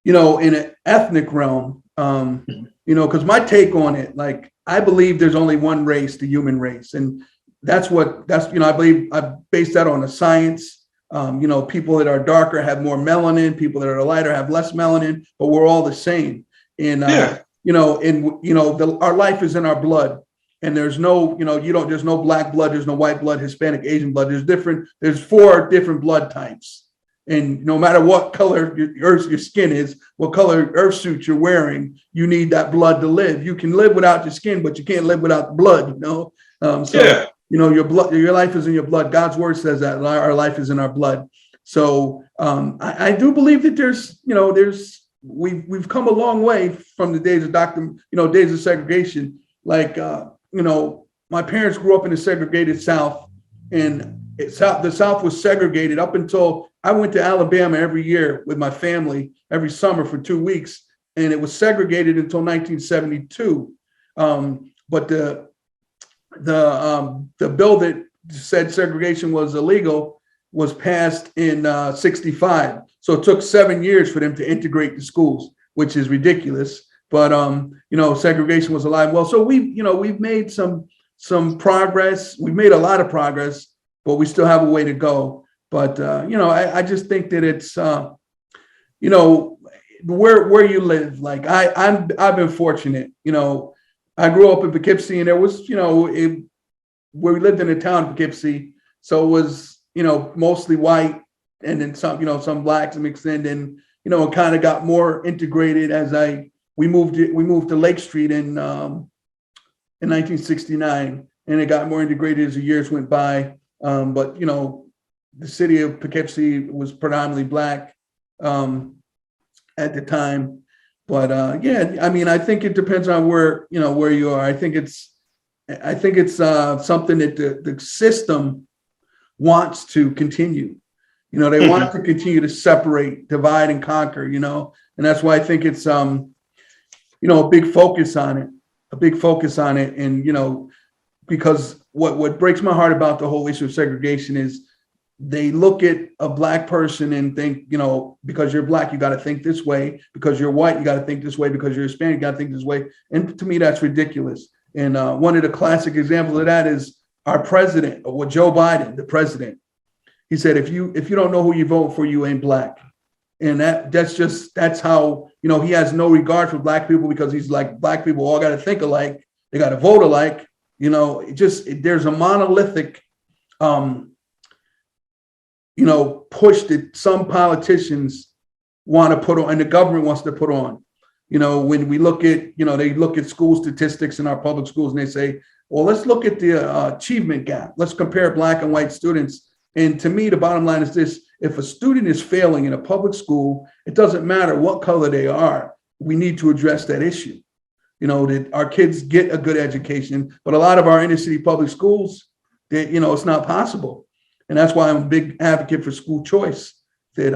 Speaker 2: in an ethnic realm. Because my take on it, like I believe there's only one race, the human race, and I believe I base that on the science. People that are darker have more melanin, people that are lighter have less melanin, but we're all the same. And our life is in our blood. And there's no, there's no black blood, there's no white blood, Hispanic, Asian blood. There's 4 different blood types. And no matter what color your skin is, what color earth suit you're wearing, you need that blood to live. You can live without your skin, but you can't live without blood, your blood, your life is in your blood. God's word says that our life is in our blood. So I do believe that we've come a long way from the days of days of segregation. Like, my parents grew up in the segregated South, and the South was segregated up until I went to Alabama every year with my family every summer for 2 weeks, and it was segregated until 1972. But the bill that said segregation was illegal was passed in 65. So it took 7 years for them to integrate the schools, which is ridiculous. But segregation was alive. Well, so we've made some progress. We've made a lot of progress, but we still have a way to go. But I just think that it's where you live. Like I've been fortunate. I grew up in Poughkeepsie, and there was where we lived in the town of Poughkeepsie, so it was mostly white, and then some blacks mixed in, and it kind of got more integrated as we moved to Lake Street in 1969, and it got more integrated as the years went by. But the city of Poughkeepsie was predominantly Black at the time. But I think it depends on where you are. I think it's something that the system wants to continue. They want to continue to separate, divide, and conquer. And that's why I think it's a big focus on it. And because what breaks my heart about the whole issue of segregation is they look at a Black person and think, because you're Black, you got to think this way. Because you're white, you got to think this way. Because you're Hispanic, you got to think this way. And to me, that's ridiculous. And one of the classic examples of that is our president, or Joe Biden, the president. He said, if you don't know who you vote for, you ain't Black. And that's how, he has no regard for Black people, because he's like, Black people all got to think alike. They got to vote alike. There's a monolithic, push that some politicians want to put on, and the government wants to put on. When we look at, they look at school statistics in our public schools, and they say Well, let's look at the achievement gap. Let's compare black and white students. And to me, the bottom line is this: if a student is failing in a public school, it doesn't matter what color they are. We need to address that issue. That our kids get a good education, but a lot of our inner city public schools, it's not possible. And that's why I'm a big advocate for school choice. That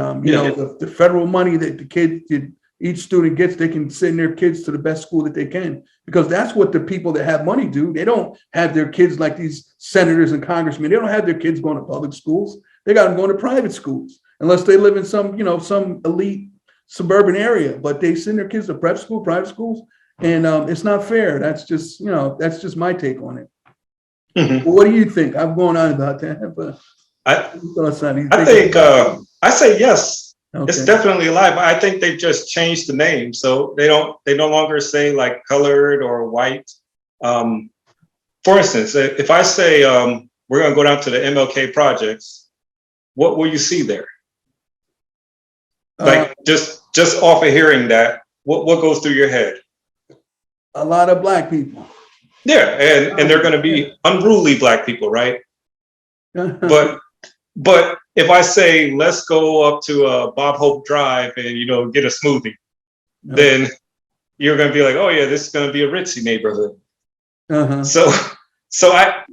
Speaker 2: the federal money that each student gets, they can send their kids to the best school that they can, because that's what the people that have money do. They don't have their kids like these senators and congressmen. They don't have their kids going to public schools. They got them going to private schools, unless they live in some elite suburban area. But they send their kids to prep school, private schools, and it's not fair. That's just my take on it.
Speaker 3: Mm-hmm.
Speaker 2: Well, what do you think? I'm going on about that, but
Speaker 3: I think I say yes. Okay. It's definitely alive. I think they've just changed the name, so they no longer say like colored or white. For instance, if I say we're going to go down to the MLK projects, what will you see there? Like just off of hearing that, what goes through your head?
Speaker 2: A lot of black people.
Speaker 3: Yeah, and they're going to be unruly black people, right? But if I say, let's go up to Bob Hope Drive and, get a smoothie, then you're going to be like, oh yeah, this is going to be a ritzy neighborhood. Uh-huh. So I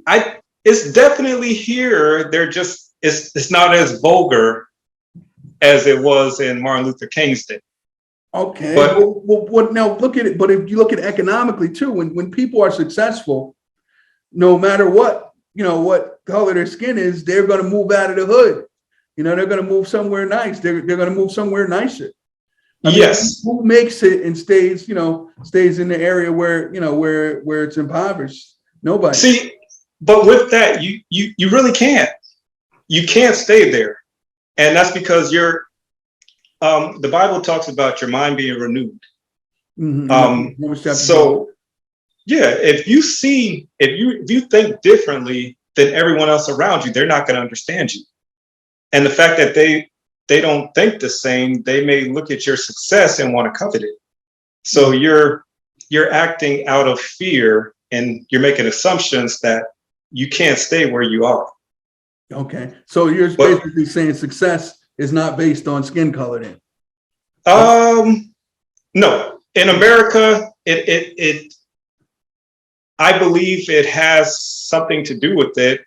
Speaker 3: it's definitely here. They're just, it's not as vulgar as it was in Martin Luther King's day.
Speaker 2: Okay. But now look at it. But if you look at it economically too, when people are successful, no matter what color their skin is, they're going to move out of the hood. They're going to move somewhere nice. They're going to move somewhere nicer.
Speaker 3: Yes.
Speaker 2: Who makes it and stays in the area where it's impoverished? Nobody.
Speaker 3: See, but with that, you really can't. You can't stay there. And that's because the Bible talks about your mind being renewed. Mm-hmm. So yeah, if you think differently than everyone else around you, they're not going to understand you. And the fact that they don't think the same, they may look at your success and want to covet it. So you're acting out of fear, and you're making assumptions that you can't stay where you are.
Speaker 2: Okay. So you're basically saying success is not based on skin color then?
Speaker 3: No. In America, it I believe it has something to do with it.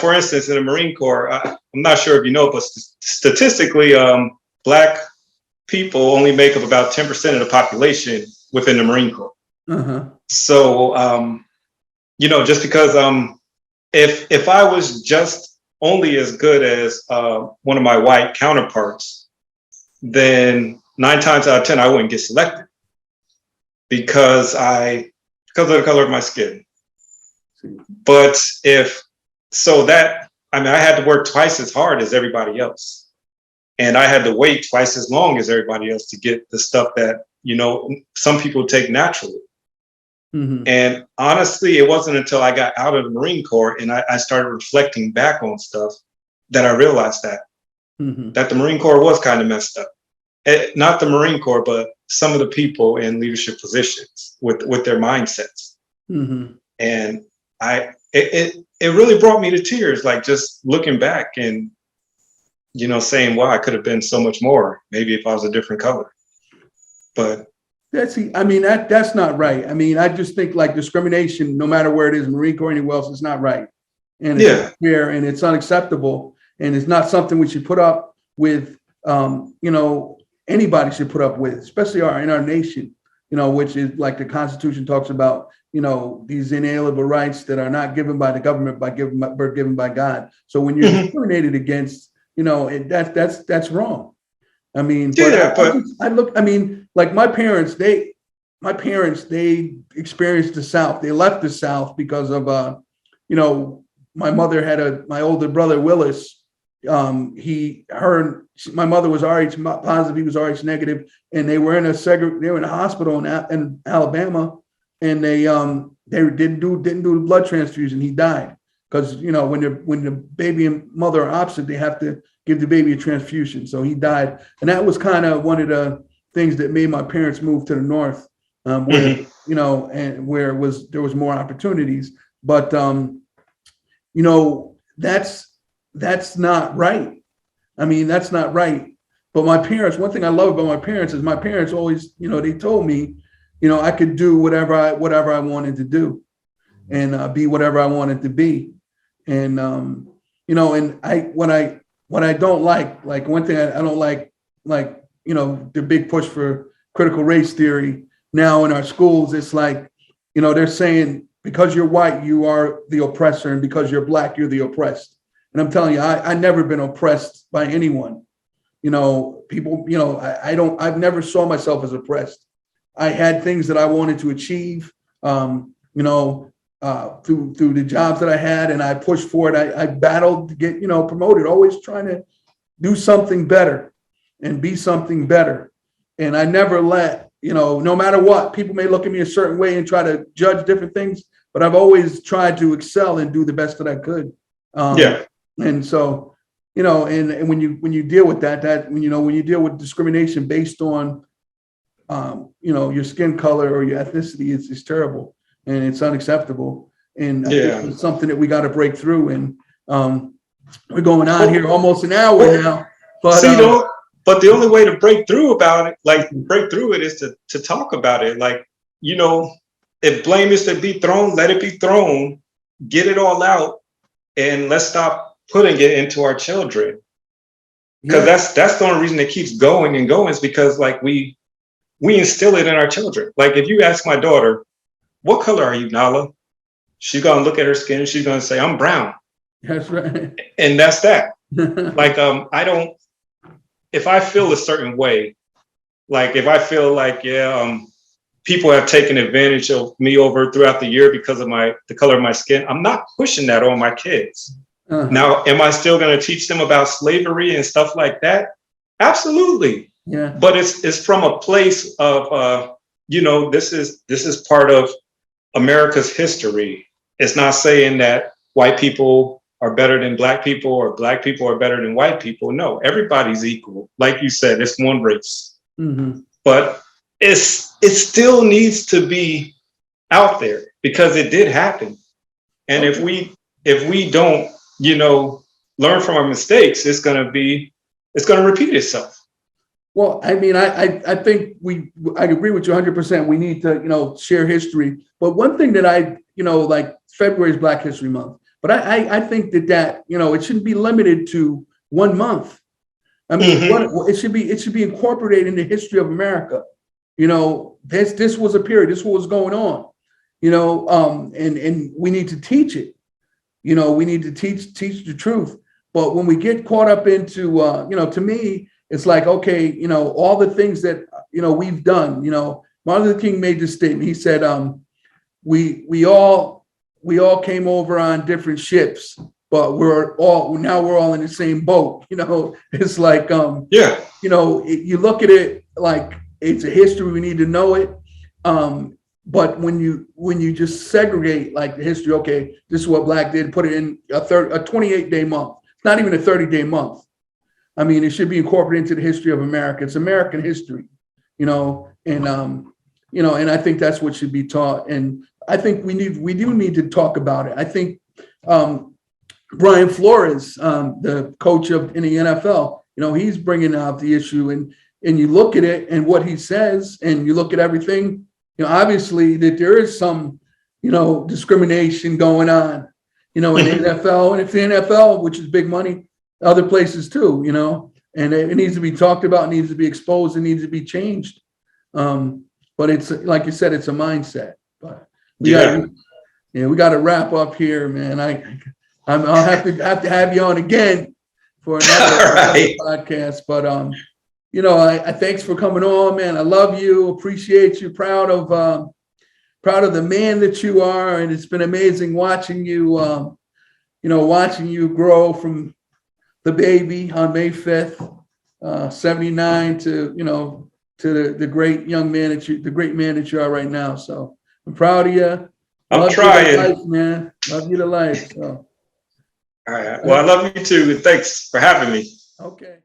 Speaker 3: For instance, in the Marine Corps, I'm not sure if you know, but statistically, Black people only make up about 10% of the population within the Marine Corps. Uh-huh. So, just because if I was just only as good as one of my white counterparts, then 9 times out of 10, I wouldn't get selected because of the color of my skin. But I had to work twice as hard as everybody else. And I had to wait twice as long as everybody else to get the stuff that, some people take naturally. Mm-hmm. And honestly, it wasn't until I got out of the Marine Corps and I started reflecting back on stuff that I realized that the Marine Corps was kind of messed up. Not the Marine Corps, but some of the people in leadership positions with their mindsets. Mm-hmm. And it really brought me to tears, like just looking back and, saying, wow, I could have been so much more, maybe if I was a different color. But
Speaker 2: that's not right. I just think like discrimination, no matter where it is, Marine Corps, anywhere else, it's not right. And it's unfair and it's unacceptable. And it's not something we should put up with, anybody should put up with, especially in our nation, which is like the Constitution talks about, these inalienable rights that are not given by the government, but given by God. So when you're discriminated against, that's wrong. Like my parents, they experienced the South. They left the South because of, my mother had my older brother, Willis. My mother was RH positive, he was RH negative, and they were in a hospital in Alabama, and they didn't do the blood transfusion. He died because when the baby and mother are opposite, they have to give the baby a transfusion. So he died, and that was kind of one of the things that made my parents move to the north, where and where there was more opportunities. But that's not right. I mean, that's not right. But my parents, one thing I love about my parents is my parents always, they told me, I could do whatever I wanted to do, and be whatever I wanted to be. And and what I don't like one thing I don't like, the big push for critical race theory now in our schools. It's like, they're saying because you're white, you are the oppressor, and because you're black, you're the oppressed. And I'm telling you, I never been oppressed by anyone. People, I've never saw myself as oppressed. I had things that I wanted to achieve, through the jobs that I had, and I pushed for it. I battled to get, promoted, always trying to do something better and be something better. And I never let, no matter what, people may look at me a certain way and try to judge different things, but I've always tried to excel and do the best that I could. And so, and when you deal with that, when you deal with discrimination based on, your skin color or your ethnicity, it's terrible and it's unacceptable. And I think it's something that we got to break through. And we're going on here almost an hour now. But
Speaker 3: but the only way to break through it, is to talk about it. If blame is to be thrown, let it be thrown, get it all out, and let's stop putting it into our children. Because that's the only reason it keeps going and going, is because we instill it in our children. Like if you ask my daughter, what color are you, Nala? She's gonna look at her skin and she's gonna say, I'm brown.
Speaker 2: That's right.
Speaker 3: And that's that. If I feel a certain way, if I feel people have taken advantage of me throughout the year because of the color of my skin, I'm not pushing that on my kids. Uh-huh. Now, am I still going to teach them about slavery and stuff like that? Absolutely.
Speaker 2: Yeah.
Speaker 3: But it's from a place of, this is part of America's history. It's not saying that white people are better than black people or black people are better than white people. No, everybody's equal. Like you said, it's one race.
Speaker 2: Mm-hmm.
Speaker 3: But it still needs to be out there because it did happen. And if we don't, learn from our mistakes, it's going to repeat itself.
Speaker 2: Well, I mean, I think I agree with you 100%. We need to, share history. But one thing that February is Black History Month, but I think that, it shouldn't be limited to 1 month. I mean, it should be incorporated in the history of America. This was a period, this was going on, and we need to teach it. We need to teach the truth. But when we get caught up into, to me, it's like, okay, all the things that, we've done, Martin Luther King made this statement. He said, we all came over on different ships, but we're all in the same boat. It's like, you look at it like it's a history. We need to know it. But when you just segregate like the history, okay, this is what Black did, put it in a 28-day month. It's not even a 30-day month. I mean, it should be incorporated into the history of America. It's American history, and I think that's what should be taught. And I think we do need to talk about it. I think Brian Flores, the coach in the NFL, he's bringing out the issue, and you look at it and what he says, and you look at everything. Obviously that there is some, discrimination going on, in the NFL, and it's the NFL, which is big money, other places too, and it needs to be talked about, needs to be exposed, and needs to be changed. But it's like you said, it's a mindset. But we got to wrap up here, man. I'll have to have you on again for another podcast. But I thanks for coming on, man. I love you, appreciate you, proud of the man that you are, and it's been amazing watching you, watching you grow from the baby on May 5th, 79 to the great young man the great man that you are right now. So I'm proud of you.
Speaker 3: I'm trying,
Speaker 2: life, man. Love you to life. So.
Speaker 3: All right. Well, I love you too. Thanks for having me.
Speaker 2: Okay.